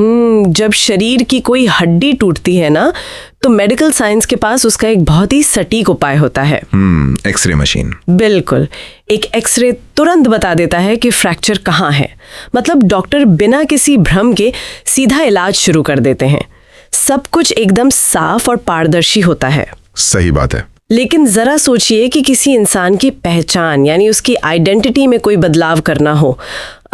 जब शरीर की कोई हड्डी टूटती है ना, तो मेडिकल साइंस के पास उसका एक बहुत ही सटीक उपाय होता है। X ray machine. बिल्कुल, एक एक्सरे तुरंत बता देता है कि फ्रैक्चर कहाँ है। मतलब डॉक्टर बिना किसी भ्रम के सीधा इलाज शुरू कर देते हैं। सब कुछ एकदम साफ और पारदर्शी होता है। सही बात है। लेकिन जरा सोचिए कि किसी इंसान की पहचान यानी उसकी आइडेंटिटी में कोई बदलाव करना हो,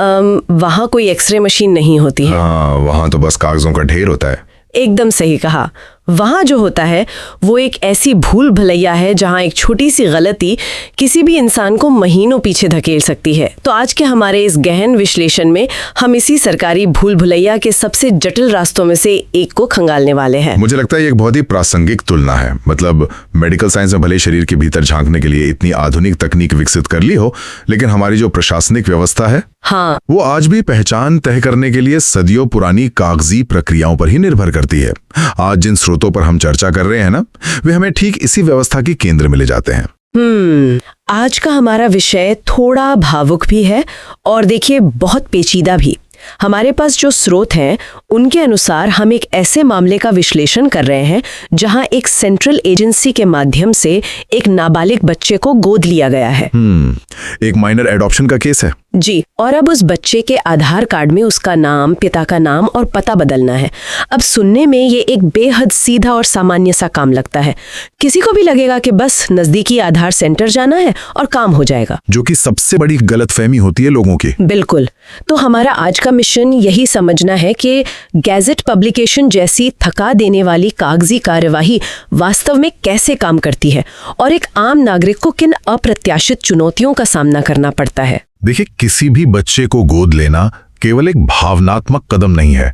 वहाँ कोई एक्सरे मशीन नहीं होती है। वहाँ तो बस कागजों का ढेर होता है। एकदम सही कहा। वहाँ जो होता है वो एक ऐसी भूल भुलैया है जहाँ एक छोटी सी गलती किसी भी इंसान को महीनों पीछे धकेल सकती है। तो आज के हमारे इस गहन विश्लेषण में हम इसी सरकारी भूल भुलैया के सबसे जटिल रास्तों में से एक को खंगालने वाले हैं। मुझे लगता है ये एक बहुत ही प्रासंगिक तुलना है। मतलब मेडिकल साइंस में भले शरीर के भीतर झांकने के लिए इतनी आधुनिक तकनीक विकसित कर ली हो, लेकिन हमारी जो प्रशासनिक व्यवस्था है वो आज भी पहचान तय करने के लिए सदियों पुरानी कागजी प्रक्रियाओं पर ही निर्भर करती है। आज जिन स्रोतों पर हम चर्चा कर रहे हैं ना, वे हमें ठीक इसी व्यवस्था के केंद्र में ले जाते हैं। आज का हमारा विषय थोड़ा भावुक भी है और देखिए बहुत पेचीदा भी। हमारे पास जो स्रोत हैं उनके अनुसार हम एक ऐसे मामले का विश्लेषण कर रहे हैं जहां एक सेंट्रल एजेंसी के माध्यम से एक नाबालिग बच्चे को गोद लिया गया है। एक माइनर एडॉप्शन का केस है जी। और अब उस बच्चे के आधार कार्ड में उसका नाम, पिता का नाम और पता बदलना है। अब सुनने में ये एक बेहद सीधा और सामान्य सा काम लगता है। किसी को भी लगेगा कि बस नजदीकी आधार सेंटर जाना है और काम हो जाएगा, जो कि सबसे बड़ी गलतफहमी होती है लोगों की। बिल्कुल। तो हमारा आज का मिशन यही समझना है कि गैजेट पब्लिकेशन जैसी थका देने वाली कागजी कार्यवाही वास्तव में कैसे काम करती है और एक आम नागरिक को किन अप्रत्याशित चुनौतियों का सामना करना पड़ता है। देखिए, किसी भी बच्चे को गोद लेना केवल एक भावनात्मक कदम नहीं है।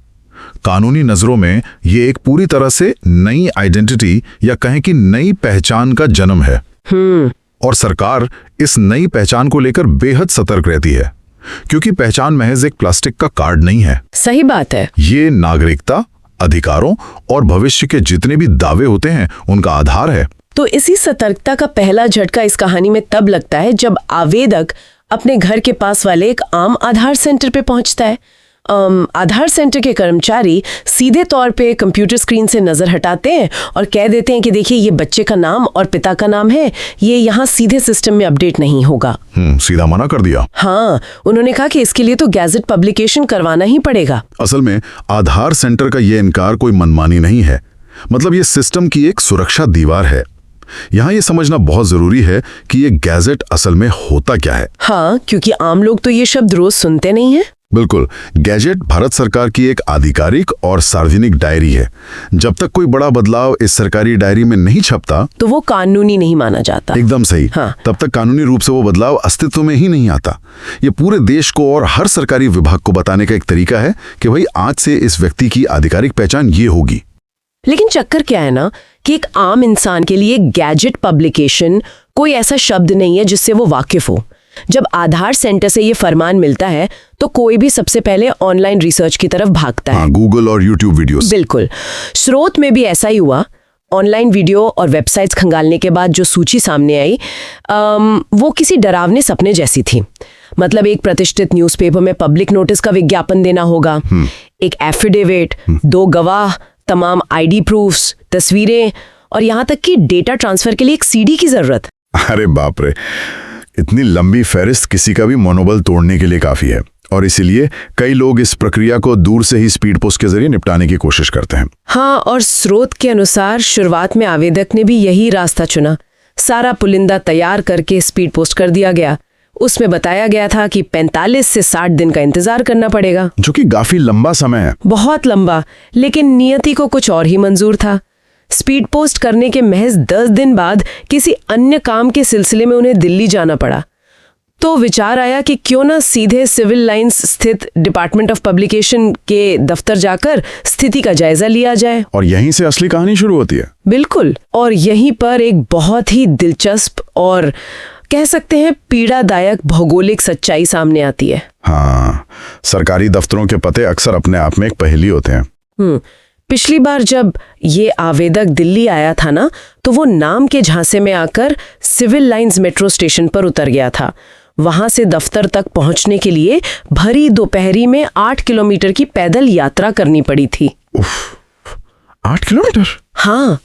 कानूनी नजरों में ये एक पूरी तरह से नई आइडेंटिटी या कहें कि नई पहचान का जन्म है। और सरकार इस नई पहचान को लेकर बेहद सतर्क रहती है, क्योंकि पहचान महज एक प्लास्टिक का कार्ड नहीं है। सही बात है। ये नागरिकता, अधिकारों और भविष्य के जितने भी दावे होते हैं उनका आधार है। तो इसी सतर्कता का पहला झटका इस कहानी में तब लगता है जब आवेदक अपने घर के पास वाले एक आम आधार सेंटर पे पहुंचता है। आधार सेंटर के कर्मचारी सीधे तौर पे कंप्यूटर स्क्रीन से नजर हटाते हैं और कह देते हैं कि देखिए ये बच्चे का नाम और पिता का नाम है, ये यहाँ सीधे सिस्टम में अपडेट नहीं होगा। सीधा मना कर दिया। हाँ, उन्होंने कहा कि इसके लिए तो गैजेट पब्लिकेशन करवाना ही पड़ेगा। असल में आधार सेंटर का ये इनकार कोई मनमानी नहीं है। मतलब ये सिस्टम की एक सुरक्षा दीवार है। यहाँ ये समझना बहुत जरूरी है कि ये गैजेट असल में होता क्या है। हाँ, क्योंकि आम लोग तो ये शब्द रोज सुनते नहीं हैं। बिल्कुल। गैजेट भारत सरकार की एक आधिकारिक और सार्वजनिक डायरी है। जब तक कोई बड़ा बदलाव इस सरकारी डायरी में नहीं छपता तो वो कानूनी नहीं माना जाता। एकदम सही। हाँ। तब तक कानूनी रूप से वो बदलाव अस्तित्व में ही नहीं आता। ये पूरे देश को और हर सरकारी विभाग को बताने का एक तरीका है कि भाई आज से इस व्यक्ति की आधिकारिक पहचान ये होगी। लेकिन चक्कर क्या है ना कि एक आम इंसान के लिए गैजेट पब्लिकेशन कोई ऐसा शब्द नहीं है जिससे वो वाकिफ हो। जब आधार सेंटर से ये फरमान मिलता है तो कोई भी सबसे पहले ऑनलाइन रिसर्च की तरफ भागता है। गूगल और यूट्यूब वीडियोस। बिल्कुल। स्रोत में भी ऐसा ही हुआ। ऑनलाइन वीडियो और वेबसाइट्स खंगालने के बाद जो सूची सामने आई वो किसी डरावने सपने जैसी थी। मतलब एक प्रतिष्ठित न्यूज़पेपर में पब्लिक नोटिस का विज्ञापन देना होगा, एक एफिडेविट, 2 गवाह, तमाम आईडी प्रूफ्स, तस्वीरें और यहाँ तक कि डेटा ट्रांसफर के लिए एक सीडी की जरूरत। अरे बाप रे, इतनी लंबी फहरिस्त किसी का भी मनोबल तोड़ने के लिए काफी है। और इसीलिए कई लोग इस प्रक्रिया को दूर से ही स्पीड पोस्ट के जरिए निपटाने की कोशिश करते हैं। हाँ, और स्रोत के अनुसार शुरुआत में आवेदक ने भी यही रास्ता चुना। सारा पुलिंदा तैयार करके स्पीड पोस्ट कर दिया गया। उसमें बताया गया था कि 45 से 60 दिन का इंतजार करना पड़ेगा, जो कि काफी लंबा समय है। बहुत लंबा। लेकिन नियति को कुछ और ही मंजूर था। स्पीड पोस्ट करने के महज 10 दिन बाद किसी अन्य काम के सिलसिले में उन्हें दिल्ली जाना पड़ा। तो विचार आया कि क्यों ना सीधे सिविल लाइंस स्थित डिपार्टमेंट ऑफ पब्लिकेशन के दफ्तर जाकर स्थिति का जायजा लिया जाए। और यहीं से असली कहानी शुरू होती है। बिल्कुल। और यहीं पर एक बहुत ही दिलचस्प और कह सकते हैं पीड़ादायक भौगोलिक सच्चाई सामने आती है। हाँ, सरकारी दफ्तरों के पते अक्सर अपने आप में एक पहेली होते हैं। पिछली बार जब ये आवेदक दिल्ली आया था ना, तो वो नाम के झांसे में आकर सिविल लाइंस मेट्रो स्टेशन पर उतर गया था। वहां से दफ्तर तक पहुंचने के लिए भरी दोपहरी में 8 किलोमीटर की पैदल यात्रा करनी पड़ी थी। 8 किलोमीटर? हाँ,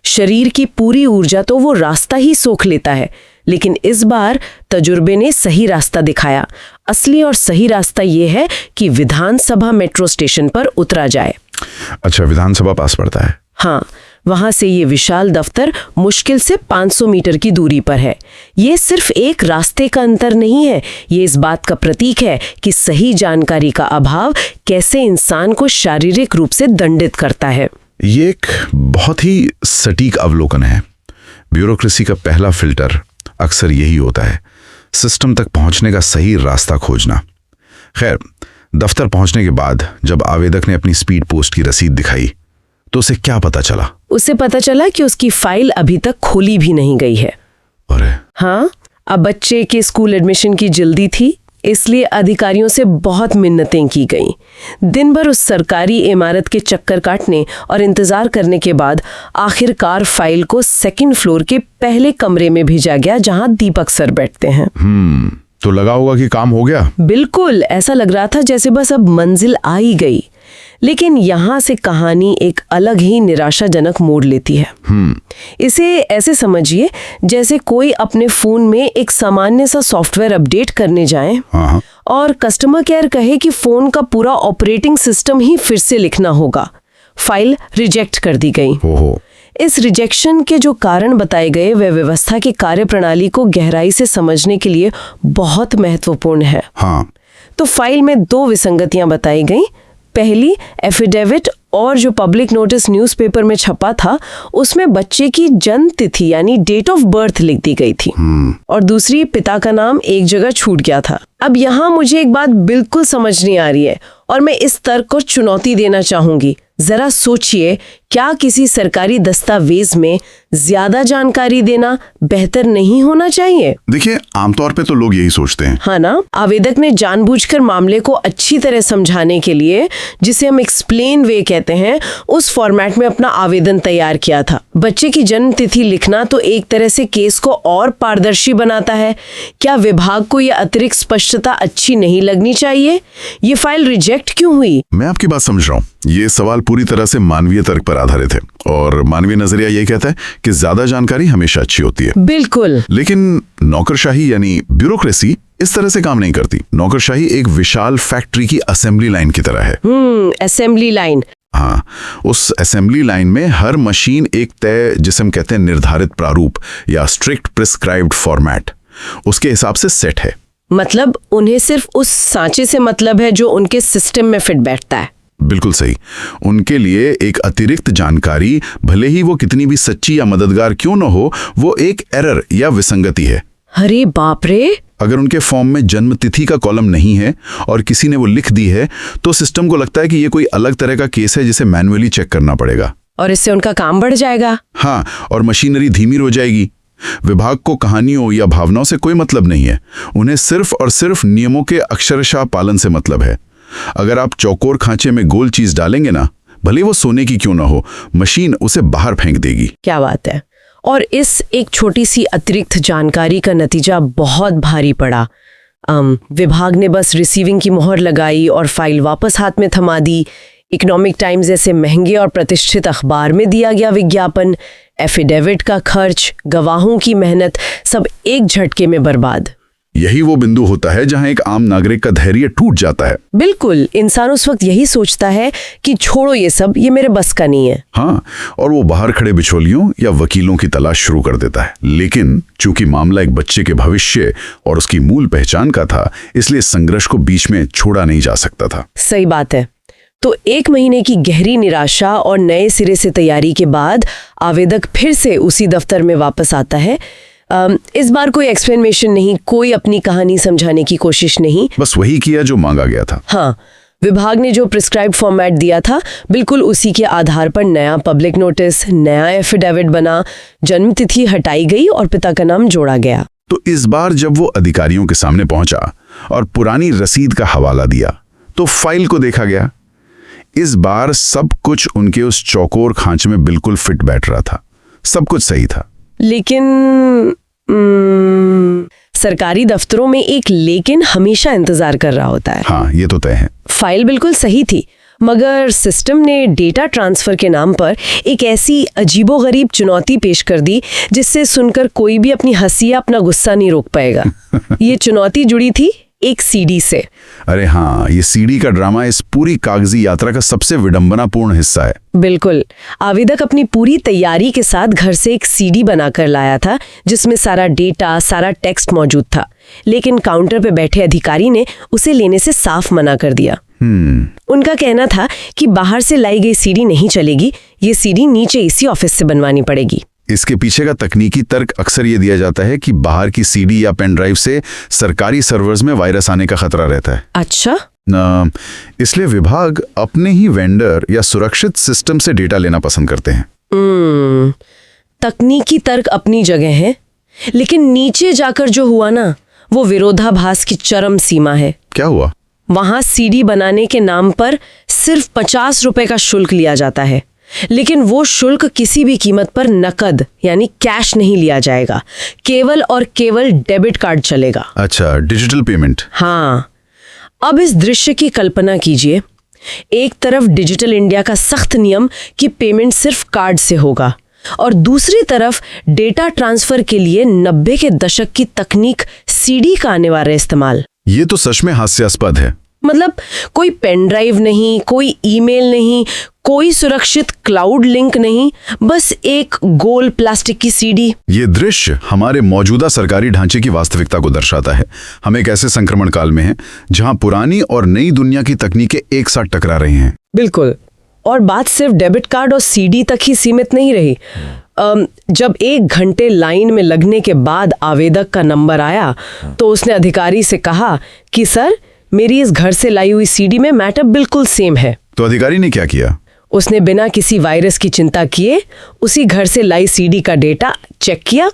शरीर की पूरी ऊर्जा तो वो रास्ता ही सोख लेता है, लेकिन इस बार तजुर्बे ने सही रास्ता दिखाया। असली और सही रास्ता ये है कि विधानसभा मेट्रो स्टेशन पर उतरा जाए। अच्छा, विधानसभा पास पड़ता है? हाँ, वहां से ये विशाल दफ्तर मुश्किल से 500 मीटर की दूरी पर है। ये सिर्फ एक रास्ते का अंतर नहीं है, ये इस बात का प्रतीक है कि सही जानकारी का अभाव कैसे इंसान को शारीरिक रूप से दंडित करता है। ये एक बहुत ही सटीक अवलोकन है। ब्यूरोक्रेसी का पहला फिल्टर अक्सर यही होता है, सिस्टम तक पहुंचने का सही रास्ता खोजना। खैर, दफ्तर पहुंचने के बाद जब आवेदक ने अपनी स्पीड पोस्ट की रसीद दिखाई तो उसे क्या पता चला? उसे पता चला कि उसकी फाइल अभी तक खोली भी नहीं गई है। अरे! हाँ, अब बच्चे के स्कूल एडमिशन की जल्दी थी, इसलिए अधिकारियों से बहुत मिन्नतें की गईं। दिन भर उस सरकारी इमारत के चक्कर काटने और इंतजार करने के बाद आखिरकार फाइल को 2nd फ्लोर के पहले कमरे में भेजा गया, जहां दीपक सर बैठते हैं। तो लगा होगा कि काम हो गया। बिल्कुल, ऐसा लग रहा था जैसे बस अब मंजिल आ ही गई। लेकिन यहाँ से कहानी एक अलग ही निराशाजनक मोड़ लेती है। इसे ऐसे समझिए जैसे कोई अपने फोन में एक सामान्य सा सॉफ्टवेयर अपडेट करने जाए और कस्टमर केयर कहे कि फोन का पूरा ऑपरेटिंग सिस्टम ही फिर से लिखना होगा। फाइल रिजेक्ट कर दी गई। इस रिजेक्शन के जो कारण बताए गए वे व्यवस्था की कार्यप्रणाली को गहराई से समझने के लिए बहुत महत्वपूर्ण है। तो फाइल में 2 विसंगतियां बताई गई। पहली, एफिडेविट और जो पब्लिक नोटिस न्यूज़पेपर में छपा था उसमें बच्चे की जन्म तिथि यानी डेट ऑफ बर्थ लिख दी गई थी। और दूसरी, पिता का नाम एक जगह छूट गया था। अब यहाँ मुझे एक बात बिल्कुल समझ नहीं आ रही है और मैं इस तर्क को चुनौती देना चाहूंगी। जरा सोचिए, क्या किसी सरकारी दस्तावेज में ज्यादा जानकारी देना बेहतर नहीं होना चाहिए? देखिए, आमतौर पे तो लोग यही सोचते हैं। हाँ ना, आवेदक ने जानबूझकर मामले को अच्छी तरह समझाने के लिए, जिसे हम एक्सप्लेन वे कहते हैं, उस फॉर्मेट में अपना आवेदन तैयार किया था। बच्चे की जन्म तिथि लिखना तो एक तरह से केस को और पारदर्शी बनाता है। क्या विभाग को यह अतिरिक्त स्पष्टता अच्छी नहीं लगनी चाहिए? ये फाइल रिजेक्ट क्यों हुई? मैं आपकी बात समझ रहा हूँ। ये सवाल पूरी तरह से मानवीय तर्क पर आधारित है और मानवीय नजरिया यही कहता है कि ज्यादा जानकारी हमेशा अच्छी होती है। बिल्कुल। लेकिन नौकरशाही यानी ब्यूरोक्रेसी इस तरह से काम नहीं करती। नौकरशाही एक विशाल फैक्ट्री की असेंबली लाइन की तरह है। Assembly line. हाँ, उस असेंबली लाइन में हर मशीन एक तय, जिसे हम कहते हैं निर्धारित प्रारूप या स्ट्रिक्ट प्रिस्क्राइब्ड फॉर्मेट, उसके हिसाब से सेट है। मतलब उन्हें सिर्फ उस सांचे से मतलब है जो उनके सिस्टम में फिट बैठता है। बिल्कुल सही। उनके लिए एक अतिरिक्त जानकारी, भले ही वो कितनी भी सच्ची या मददगार क्यों न हो, वो एक एरर या विसंगति है। अरे बाप रे! अगर उनके फॉर्म में जन्म तिथि का कॉलम नहीं है और किसी ने वो लिख दी है तो सिस्टम को लगता है कि ये कोई अलग तरह का केस है जिसे मैन्युअली चेक करना पड़ेगा। और इससे उनका काम बढ़ जाएगा। हाँ, और मशीनरी धीमी हो जाएगी। विभाग को कहानियों या भावनाओं से कोई मतलब नहीं है। उन्हें सिर्फ और सिर्फ नियमों के अक्षरशः पालन से मतलब है। अगर आप चौकोर खांचे में गोल चीज डालेंगे ना, भले वो सोने की क्यों ना हो, मशीन उसे बाहर फेंक देगी। क्या बात है। और इस एक छोटी सी अतिरिक्त जानकारी का नतीजा बहुत भारी पड़ा। विभाग ने बस रिसीविंग की मोहर लगाई और फाइल वापस हाथ में थमा दी। इकोनॉमिक टाइम्स जैसे महंगे और प्रतिष्ठित अखबार में दिया गया विज्ञापन, एफिडेविट का खर्च, गवाहों की मेहनत, सब एक झटके में बर्बाद। यही वो बिंदु होता है जहां एक आम नागरिक का धैर्य टूट जाता है। बिल्कुल, इंसान उस वक्त यही सोचता है कि छोड़ो ये सब, ये मेरे बस का नहीं है। हाँ, और वो बाहर खड़े बिचौलियों या वकीलों की तलाश शुरू कर देता है। लेकिन चूंकि मामला एक बच्चे के भविष्य और उसकी मूल पहचान का था, इसलिए संघर्ष को बीच में छोड़ा नहीं जा सकता था। सही बात है। तो 1 महीने की गहरी निराशा और नए सिरे से तैयारी के बाद आवेदक फिर से उसी दफ्तर में वापस आता है। इस बार कोई एक्सप्लेनेशन नहीं, कोई अपनी कहानी समझाने की कोशिश नहीं, बस वही किया जो मांगा गया था। हाँ, विभाग ने जो प्रिस्क्राइब्ड फॉर्मेट दिया था, बिल्कुल उसी के आधार पर नया पब्लिक नोटिस, नया एफिडेविट बना, जन्म तिथि हटाई गई और पिता का नाम जोड़ा गया। तो इस बार जब वो अधिकारियों के सामने पहुंचा और पुरानी रसीद का हवाला दिया तो फाइल को देखा गया। इस बार सब कुछ उनके उस चौकोर खांचे में बिल्कुल फिट बैठ रहा था। सब कुछ सही था। लेकिन सरकारी दफ्तरों में एक लेकिन हमेशा इंतजार कर रहा होता है। हाँ, ये तो तय है। फाइल बिल्कुल सही थी, मगर सिस्टम ने डेटा ट्रांसफर के नाम पर एक ऐसी अजीबोगरीब चुनौती पेश कर दी जिससे सुनकर कोई भी अपनी हंसी या अपना गुस्सा नहीं रोक पाएगा। ये चुनौती जुड़ी थी एक सीडी से। अरे हाँ, ये सीडी का ड्रामा इस पूरी कागजी यात्रा का सबसे विडंबनापूर्ण हिस्सा है। बिल्कुल। आवेदक अपनी पूरी तैयारी के साथ घर से एक सीडी बनाकर लाया था जिसमें सारा डेटा, सारा टेक्स्ट मौजूद था, लेकिन काउंटर पे बैठे अधिकारी ने उसे लेने से साफ मना कर दिया। उनका कहना था कि बाहर से लाई गई सीडी नहीं चलेगी, ये सीडी नीचे इसी ऑफिस से बनवानी पड़ेगी। इसके पीछे का तकनीकी तर्क अक्सर ये दिया जाता है कि बाहर की सीडी या पेन ड्राइव से सरकारी सर्वर्स में वायरस आने का खतरा रहता है। अच्छा। इसलिए विभाग अपने ही वेंडर या सुरक्षित सिस्टम से डेटा लेना पसंद करते हैं। तकनीकी तर्क अपनी जगह है, लेकिन नीचे जाकर जो हुआ ना, वो विरोधाभास की चरम सीमा है। क्या हुआ? वहां सीडी बनाने के नाम पर सिर्फ 50 रुपए का शुल्क लिया जाता है, लेकिन वो शुल्क किसी भी कीमत पर नकद यानी कैश नहीं लिया जाएगा, केवल और केवल डेबिट कार्ड चलेगा। अच्छा, डिजिटल पेमेंट। हाँ। अब इस दृश्य की कल्पना कीजिए। एक तरफ डिजिटल इंडिया का सख्त नियम कि पेमेंट सिर्फ कार्ड से होगा, और दूसरी तरफ डेटा ट्रांसफर के लिए 90 के दशक की तकनीक सीडी का अनिवार्य इस्तेमाल। ये तो सच में हास्यास्पद है। मतलब कोई पेन ड्राइव नहीं, कोई ईमेल नहीं, कोई सुरक्षित क्लाउड लिंक नहीं, बस एक गोल प्लास्टिक की सीडी। ये दृश्य हमारे मौजूदा सरकारी ढांचे की वास्तविकता को दर्शाता है। हम एक ऐसे संक्रमण काल में हैं जहां पुरानी और नई दुनिया की तकनीकें एक साथ टकरा रही हैं। बिल्कुल। और बात सिर्फ डेबिट कार्ड और सीडी तक ही सीमित नहीं रही। जब 1 घंटे लाइन में लगने के बाद आवेदक का नंबर आया तो उसने अधिकारी से कहा कि सर, मेरी इस घर से लाई हुई सीडी में मैटर बिल्कुल सेम है। तो अधिकारी ने क्या किया? उसने बिना किसी वायरस की चिंता किए उसी घर से लाई सीडी का डेटा चेक किया,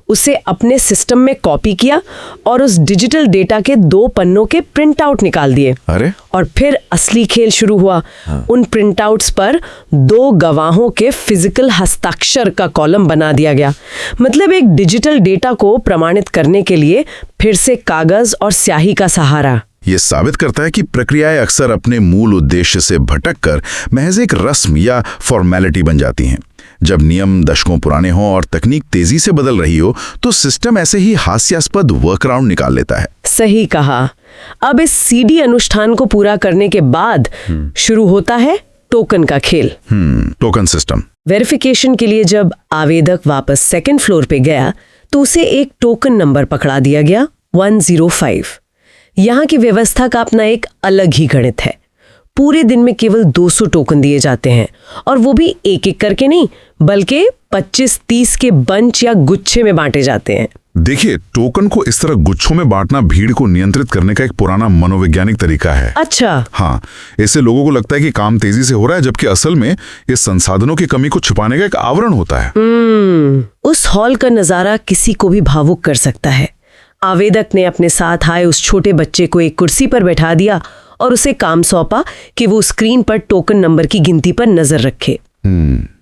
उसे अपने सिस्टम में कॉपी किया और उस डिजिटल डेटा के 2 पन्नों के प्रिंट आउट निकाल दिए। अरे! और फिर असली खेल शुरू हुआ। उन प्रिंट आउट्स पर 2 गवाहों के फिजिकल हस्ताक्षर का कॉलम बना दिया गया। मतलब एक डिजिटल डेटा को प्रमाणित करने के लिए फिर से कागज और स्याही का सहारा। ये साबित करता है कि प्रक्रियाएं अक्सर अपने मूल उद्देश्य से भटककर महज एक रस्म या फॉर्मेलिटी बन जाती हैं। जब नियम दशकों पुराने हों और तकनीक तेजी से बदल रही हो, तो सिस्टम ऐसे ही हास्यास्पद वर्कअराउंड निकाल लेता है। सही कहा। अब इस सीडी अनुष्ठान को पूरा करने के बाद शुरू होता है टोकन का खेल। Token system. वेरिफिकेशन के लिए जब आवेदक वापस सेकंड फ्लोर पे गया तो उसे एक टोकन नंबर पकड़ा दिया गया, 105। यहाँ की व्यवस्था का अपना एक अलग ही गणित है। पूरे दिन में केवल 200 टोकन दिए जाते हैं, और वो भी एक एक करके नहीं, बल्कि 25-30 के बंच या गुच्छे में बांटे जाते हैं। देखिए, टोकन को इस तरह गुच्छों में बांटना भीड़ को नियंत्रित करने का एक पुराना मनोवैज्ञानिक तरीका है। अच्छा। हाँ, इससे लोगों को लगता है कि काम तेजी से हो रहा है, जबकि असल में इस संसाधनों की कमी को छुपाने का एक आवरण होता है। उस हॉल का नजारा किसी को भी भावुक कर सकता है। आवेदक ने अपने साथ आए उस छोटे बच्चे को एक कुर्सी पर बैठा दिया और उसे काम सौंपा कि वो स्क्रीन पर टोकन नंबर की गिनती पर नजर रखे।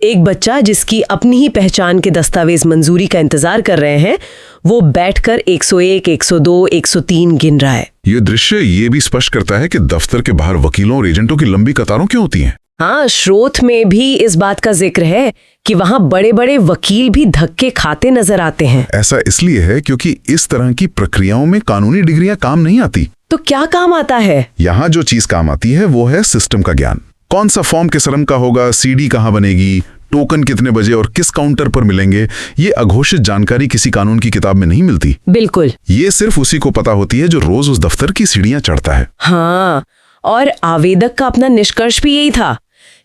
एक बच्चा जिसकी अपनी ही पहचान के दस्तावेज मंजूरी का इंतजार कर रहे हैं, वो बैठकर 101, 102, 103 गिन रहा है। ये दृश्य ये भी स्पष्ट करता है कि दफ्तर के बाहर वकीलों और एजेंटों की लंबी कतारों क्यों होती हैं। हाँ, स्रोत में भी इस बात का जिक्र है कि वहाँ बड़े बड़े वकील भी धक्के खाते नजर आते हैं। ऐसा इसलिए है क्योंकि इस तरह की प्रक्रियाओं में कानूनी डिग्रियां काम नहीं आती। तो क्या काम आता है? यहाँ जो चीज काम आती है वो है सिस्टम का ज्ञान। कौन सा फॉर्म किस रंग का होगा, सीडी कहाँ बनेगी, टोकन कितने बजे और किस काउंटर पर मिलेंगे, ये अघोषित जानकारी किसी कानून की किताब में नहीं मिलती। बिल्कुल। ये सिर्फ उसी को पता होती है जो रोज उस दफ्तर की सीढ़ियां चढ़ता है। हाँ, और आवेदक का अपना निष्कर्ष भी यही था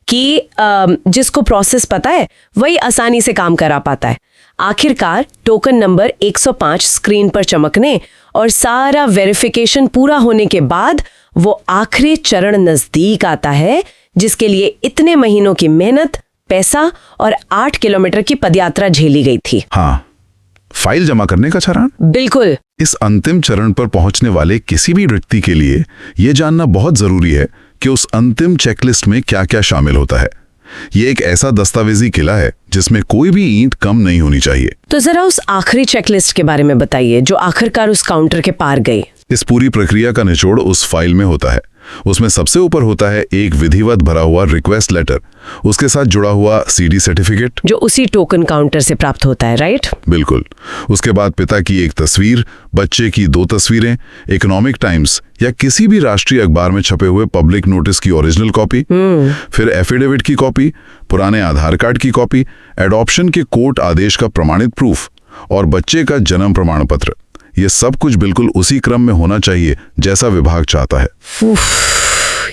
कि जिसको प्रोसेस पता है वही आसानी से काम करा पाता है। आखिरकार टोकन नंबर 105 स्क्रीन पर चमकने और सारा वेरिफिकेशन पूरा होने के बाद वो आखिरी चरण नजदीक आता है, जिसके लिए इतने महीनों की मेहनत, पैसा और 8 किलोमीटर की पदयात्रा झेली गई थी। हाँ, फाइल जमा करने का चरण। बिल्कुल। इस अंतिम चरण पर पहुंचने वाले किसी भी व्यक्ति के लिए यह जानना बहुत जरूरी है कि उस अंतिम चेकलिस्ट में क्या क्या शामिल होता है। ये एक ऐसा दस्तावेजी किला है जिसमें कोई भी ईंट कम नहीं होनी चाहिए। तो जरा उस आखिरी चेकलिस्ट के बारे में बताइए जो आखिरकार उस काउंटर के पार गई। इस पूरी प्रक्रिया का निचोड़ उस फाइल में होता है। उसमें सबसे ऊपर होता है एक विधिवत भरा हुआ रिक्वेस्ट लेटर, उसके साथ जुड़ा हुआ सीडी सर्टिफिकेट जो उसी टोकन काउंटर से प्राप्त होता है, राइट? बिल्कुल। उसके बाद पिता की एक तस्वीर, बच्चे की 2 तस्वीरें, इकोनॉमिक टाइम्स या किसी भी राष्ट्रीय अखबार में छपे हुए पब्लिक नोटिस की ओरिजिनल कॉपी, फिर एफिडेविट की कॉपी, पुराने आधार कार्ड की कॉपी, एडॉप्शन के कोर्ट आदेश का प्रमाणित प्रूफ और बच्चे का जन्म प्रमाण पत्र। ये सब कुछ बिल्कुल उसी क्रम में होना चाहिए जैसा विभाग चाहता है।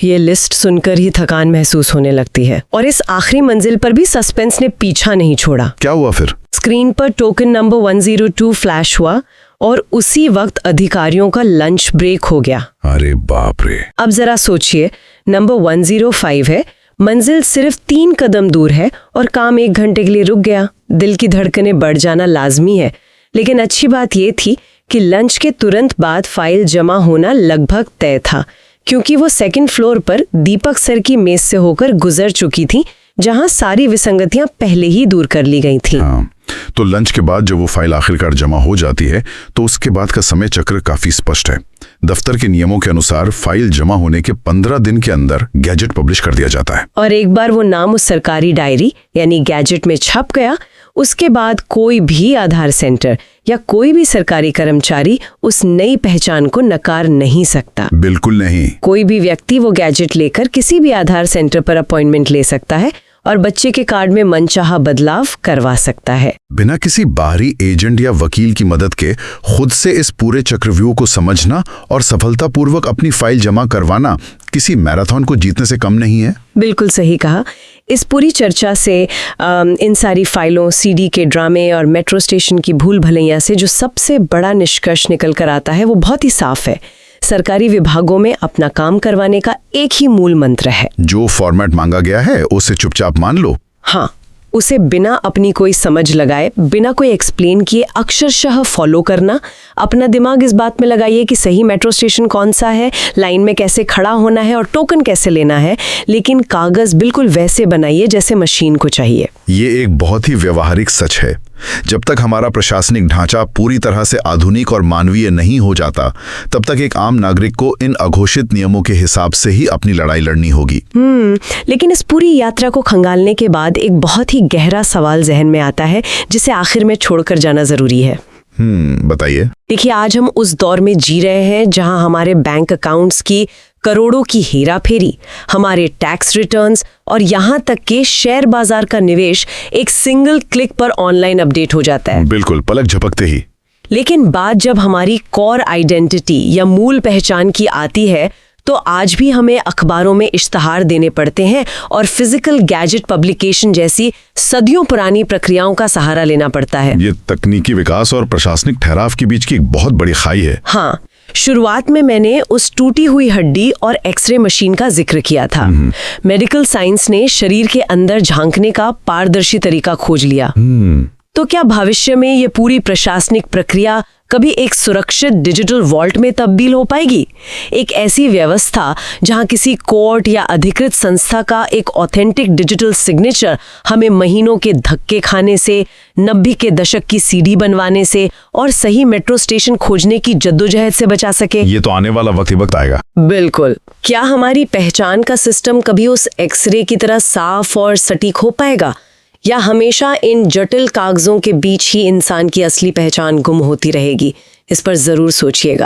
ये लिस्ट सुनकर ही थकान महसूस होने लगती है। और इस आखिरी मंजिल पर भी सस्पेंस ने पीछा नहीं छोड़ा। क्या हुआ फिर? स्क्रीन पर टोकन नंबर 102 फ्लैश हुआ और उसी वक्त अधिकारियों का लंच ब्रेक हो गया। अरे बाप रे। अब जरा सोचिए, नंबर 105 है, मंजिल सिर्फ 3 कदम दूर है और काम 1 घंटे के लिए रुक गया। दिल की धड़कनें बढ़ जाना लाजमी है, लेकिन अच्छी बात यह थी कि लंच के तुरंत बाद फाइल जमा होना लगभग तय था, क्योंकि वो 2nd फ्लोर पर दीपक सर की मेज से होकर गुजर चुकी थी, जहां सारी विसंगतियां पहले ही दूर कर ली गई थी। हाँ, तो लंच के बाद जब वो फाइल आखिरकार जमा हो जाती है तो उसके बाद का समय चक्र काफी स्पष्ट है। दफ्तर के नियमों के अनुसार फाइल जमा होने के 15 दिन के अंदर गैजेट पब्लिश कर दिया जाता है। और एक बार वो नाम उस सरकारी डायरी यानी गैजेट में छप गया, उसके बाद कोई भी आधार सेंटर या कोई भी सरकारी कर्मचारी उस नई पहचान को नकार नहीं सकता। बिल्कुल नहीं। कोई भी व्यक्ति वो गैजेट लेकर किसी भी आधार सेंटर पर अपॉइंटमेंट ले सकता है और बच्चे के कार्ड में मनचाहा बदलाव करवा सकता है। बिना किसी बाहरी एजेंट या वकील की मदद के खुद से इस पूरे चक्रव्यूह को समझना और सफलतापूर्वक अपनी फाइल जमा करवाना किसी मैराथन को जीतने से कम नहीं है। बिल्कुल सही कहा। इस पूरी चर्चा से इन सारी फाइलों, सीडी के ड्रामे और मेट्रो स्टेशन की भूल भलैया से जो सबसे बड़ा निष्कर्ष निकल कर आता है वो बहुत ही साफ है। सरकारी विभागों में अपना काम करवाने का एक ही मूल मंत्र है, जो फॉर्मेट मांगा गया है उसे चुपचाप मान लो। हाँ, उसे बिना अपनी कोई समझ लगाए, बिना कोई एक्सप्लेन किए अक्षरशः फॉलो करना। अपना दिमाग इस बात में लगाइए कि सही मेट्रो स्टेशन कौन सा है, लाइन में कैसे खड़ा होना है और टोकन कैसे लेना है, लेकिन कागज बिल्कुल वैसे बनाइए जैसे मशीन को चाहिए। ये एक बहुत ही व्यवहारिक सच है। जब तक हमारा प्रशासनिक ढांचा पूरी तरह से आधुनिक और मानवीय नहीं हो जाता, तब तक एक आम नागरिक को इन अघोषित नियमों के हिसाब से ही अपनी लड़ाई लड़नी होगी। लेकिन इस पूरी यात्रा को खंगालने के बाद एक बहुत ही गहरा सवाल जहन में आता है, जिसे आखिर में छोड़कर जाना जरूरी है। बताइए। देखिए, आज हम उस दौर में जी रहे हैं जहां हमारे बैंक अकाउंट्स की करोड़ों की हेराफेरी, हमारे टैक्स रिटर्न्स और यहाँ तक के शेयर बाजार का निवेश एक सिंगल क्लिक पर ऑनलाइन अपडेट हो जाता है। बिल्कुल, पलक झपकते ही। लेकिन बात जब हमारी कोर आइडेंटिटी या मूल पहचान की आती है, तो आज भी हमें अखबारों में इश्तहार देने पड़ते हैं और फिजिकल गैजेट पब्लिकेशन जैसी सदियों पुरानी प्रक्रियाओं का सहारा लेना पड़ता है। ये तकनीकी विकास और प्रशासनिक ठहराव के बीच की एक बहुत बड़ी खाई है। हाँ, शुरुआत में मैंने उस टूटी हुई हड्डी और एक्सरे मशीन का जिक्र किया था। मेडिकल साइंस ने शरीर के अंदर झांकने का पारदर्शी तरीका खोज लिया। तो क्या भविष्य में ये पूरी प्रशासनिक प्रक्रिया कभी एक सुरक्षित डिजिटल वॉल्ट में तब्दील हो पाएगी? एक ऐसी व्यवस्था जहां किसी कोर्ट या अधिकृत संस्था का एक ऑथेंटिक डिजिटल सिग्नेचर हमें महीनों के धक्के खाने से, 90 के दशक की सीडी बनवाने से और सही मेट्रो स्टेशन खोजने की जद्दोजहद से बचा सके? ये तो आने वाला वक्त आएगा। बिल्कुल। क्या हमारी पहचान का सिस्टम कभी उस एक्सरे की तरह साफ और सटीक हो पाएगा, या हमेशा इन जटिल कागजों के बीच ही इंसान की असली पहचान गुम होती रहेगी? इस पर जरूर सोचिएगा।